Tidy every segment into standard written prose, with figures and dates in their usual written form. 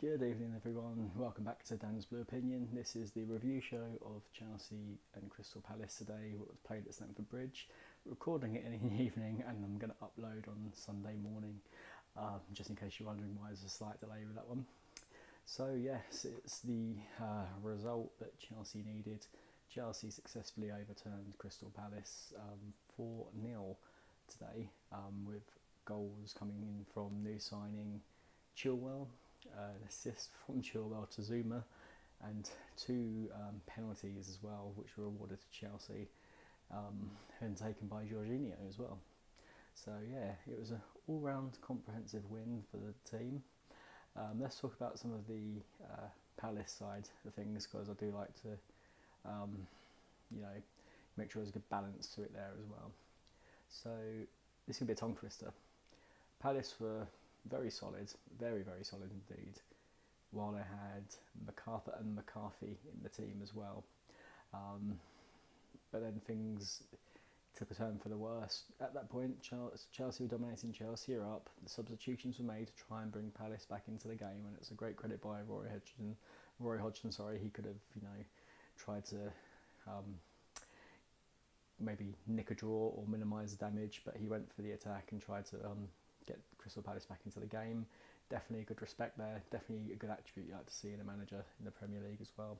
Good evening, everyone. Welcome back to Dan's Blue Opinion. This is the review show of Chelsea and Crystal Palace today, what was played at Stamford Bridge. Recording it in the evening, and I'm going to upload on Sunday morning, just in case you're wondering why there's a slight delay with that one. So yes, it's the result that Chelsea needed. Chelsea successfully overturned Crystal Palace 4-0 today, with goals coming in from new signing Chilwell, an assist from Chilwell to Zuma, and two penalties as well, which were awarded to Chelsea, and taken by Jorginho as well. So yeah, it was an all-round comprehensive win for the team. Let's talk about some of the Palace side of things, because I do like to, make sure there's a good balance to it there as well. So this can be a tongue twister. Palace were very solid, very, very solid indeed, while they had MacArthur and McCarthy in the team as well. But then things took a turn for the worse. At that point, Chelsea were dominating. Chelsea are up. The substitutions were made to try and bring Palace back into the game, and it's a great credit by Roy Hodgson. He could have, tried to maybe nick a draw or minimise the damage, but he went for the attack and tried to get Crystal Palace back into the game. Definitely a good respect there. Definitely a good attribute you like to see in a manager in the Premier League as well.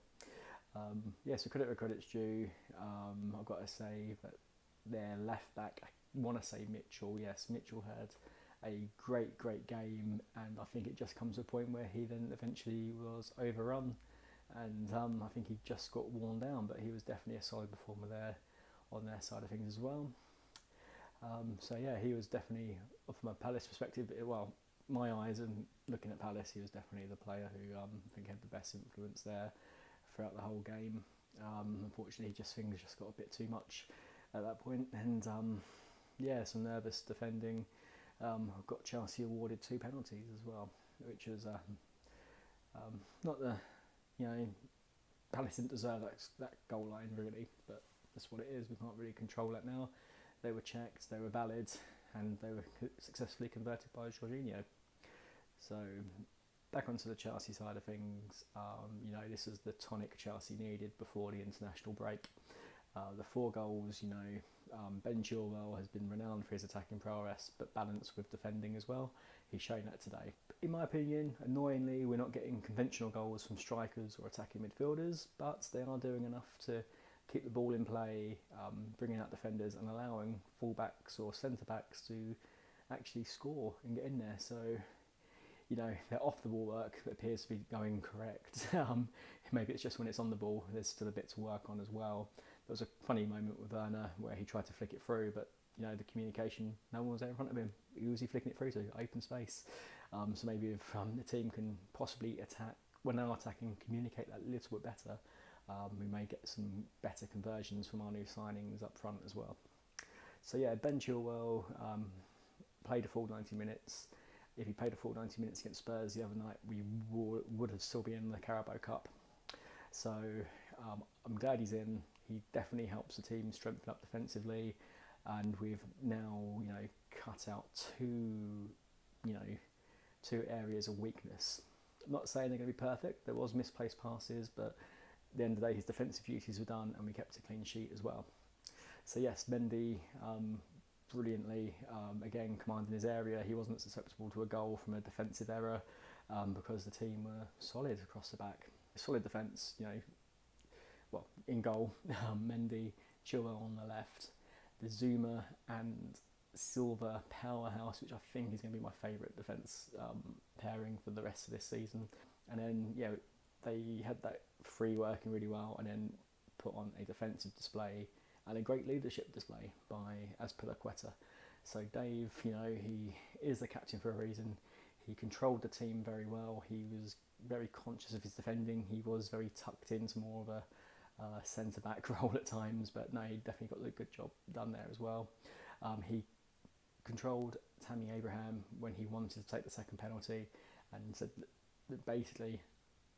So credit where credit's due. I've got to say that their left back, I want to say Mitchell. Yes, Mitchell had a great game, and I think it just comes to a point where he then eventually was overrun, and I think he just got worn down. But he was definitely a solid performer there on their side of things as well. He was definitely, from a Palace perspective, my eyes and looking at Palace, he was definitely the player who I think had the best influence there throughout the whole game. Unfortunately, things just got a bit too much at that point, and some nervous defending. Got Chelsea awarded 2 penalties as well, which was not the, Palace didn't deserve that goal line really, but that's what it is. We can't really control that now. They were checked, they were valid, and they were successfully converted by Jorginho. So back onto the Chelsea side of things, this is the tonic Chelsea needed before the international break. The 4 goals, Ben Chilwell has been renowned for his attacking prowess, but balanced with defending as well. He's shown that today. In my opinion, annoyingly, we're not getting conventional goals from strikers or attacking midfielders, but they are doing enough to keep the ball in play, bringing out defenders and allowing full-backs or centre-backs to actually score and get in there. So, their off-the-ball work appears to be going correct. Maybe it's just when it's on the ball, there's still a bit to work on as well. There was a funny moment with Werner where he tried to flick it through, but, the communication, no one was there in front of him. Who was he flicking it through to? Open space. So maybe if the team can possibly attack, when they're attacking, communicate that a little bit better, we may get some better conversions from our new signings up front as well. So yeah, Ben Chilwell played a full 90 minutes. If he played a full 90 minutes against Spurs the other night, we would have still been in the Carabao Cup. So I'm glad he's in. He definitely helps the team strengthen up defensively, and we've now cut out two areas of weakness. I'm not saying they're going to be perfect. There was misplaced passes, but at the end of the day, his defensive duties were done, and we kept a clean sheet as well. So yes, Mendy brilliantly, again, commanding his area. He wasn't susceptible to a goal from a defensive error, because the team were solid across the back. Solid defence, in goal, Mendy, Chilwell on the left, the Zuma and Silva powerhouse, which I think is going to be my favourite defence pairing for the rest of this season. And then, they had that free working really well, and then put on a defensive display and a great leadership display by Azpilicueta. So Dave, he is the captain for a reason. He controlled the team very well. He was very conscious of his defending. He was very tucked into more of a centre-back role at times, but no, he definitely got a good job done there as well. He controlled Tammy Abraham when he wanted to take the second penalty, and said that basically,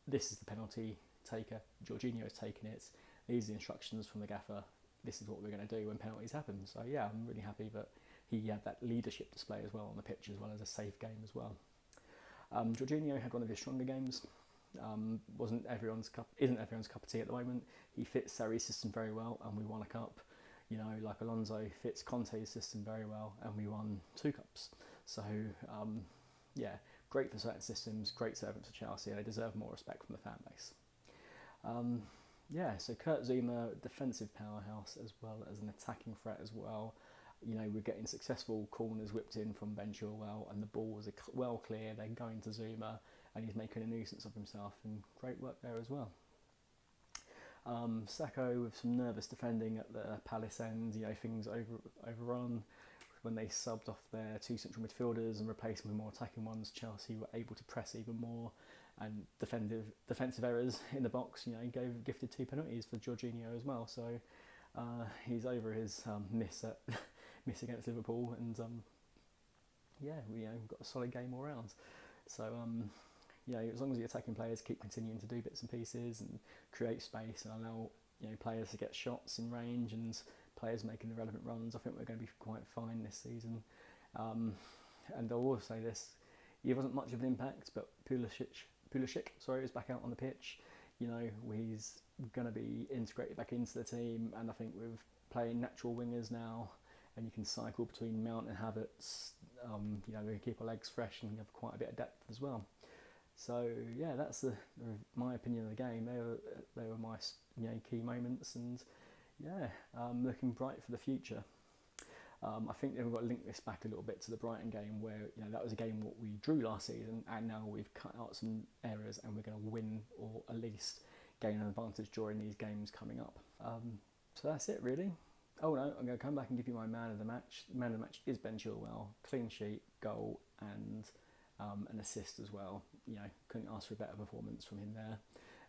this is the penalty taker, Jorginho's taking it, these are the instructions from the gaffer, this is what we're going to do when penalties happen. So yeah, I'm really happy that he had that leadership display as well on the pitch, as well as a safe game as well. Jorginho had one of his stronger games. Isn't everyone's cup of tea at the moment. He fits Sarri's system very well, and we won a cup. You know, like Alonso fits Conte's system very well, and we won 2 cups. So, yeah, great for certain systems, great servants for Chelsea, and they deserve more respect from the fan base. Yeah, so Kurt Zouma, defensive powerhouse as well as an attacking threat as well. You know, we're getting successful corners whipped in from Ben Chilwell, and the ball was well clear. They're going to Zouma, and he's making a nuisance of himself, and great work there as well. Sacco with some nervous defending at the Palace end. You know, things overrun when they subbed off their 2 central midfielders and replaced them with more attacking ones. Chelsea were able to press even more, and defensive errors in the box. You know, he gifted 2 penalties for Jorginho as well. So he's over his miss against Liverpool, and yeah, we got a solid game all round. So as long as the attacking players keep continuing to do bits and pieces and create space and allow players to get shots in range and players making the relevant runs, I think we're going to be quite fine this season. And I'll also say this: he wasn't much of an impact, but Pulisic, is back out on the pitch. You know, he's going to be integrated back into the team, and I think with playing natural wingers now, and you can cycle between Mount and Havertz, we keep our legs fresh and have quite a bit of depth as well. So yeah, that's my opinion of the game. They were my key moments, and yeah, looking bright for the future. I think they've got to link this back a little bit to the Brighton game, where that was a game what we drew last season, and now we've cut out some areas, and we're going to win or at least gain an advantage during these games coming up. So that's it really. Oh no, I'm going to come back and give you my man of the match. The man of the match is Ben Chilwell, clean sheet, goal, and an assist as well. Couldn't ask for a better performance from him there,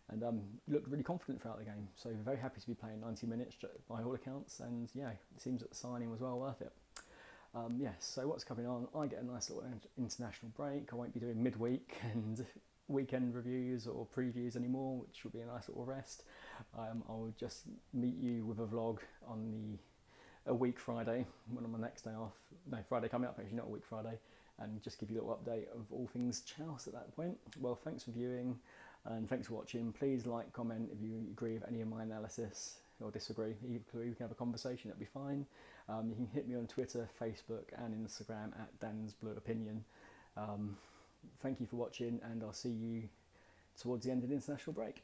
and looked really confident throughout the game. So very happy to be playing 90 minutes by all accounts, and yeah, it seems that the signing was well worth it. So what's coming on? I get a nice little international break. I won't be doing midweek and weekend reviews or previews anymore, which will be a nice little rest. I'll just meet you with a vlog on a week Friday, when on my next day off. No, Friday coming up, actually, not a week Friday, and just give you a little update of all things Chelsea at that point. Well, thanks for viewing, and thanks for watching. Please like, comment if you agree with any of my analysis or disagree. Equally, we can have a conversation, that'd be fine. You can hit me on Twitter, Facebook and Instagram at Dan's Blue Opinion. Thank you for watching, and I'll see you towards the end of the international break.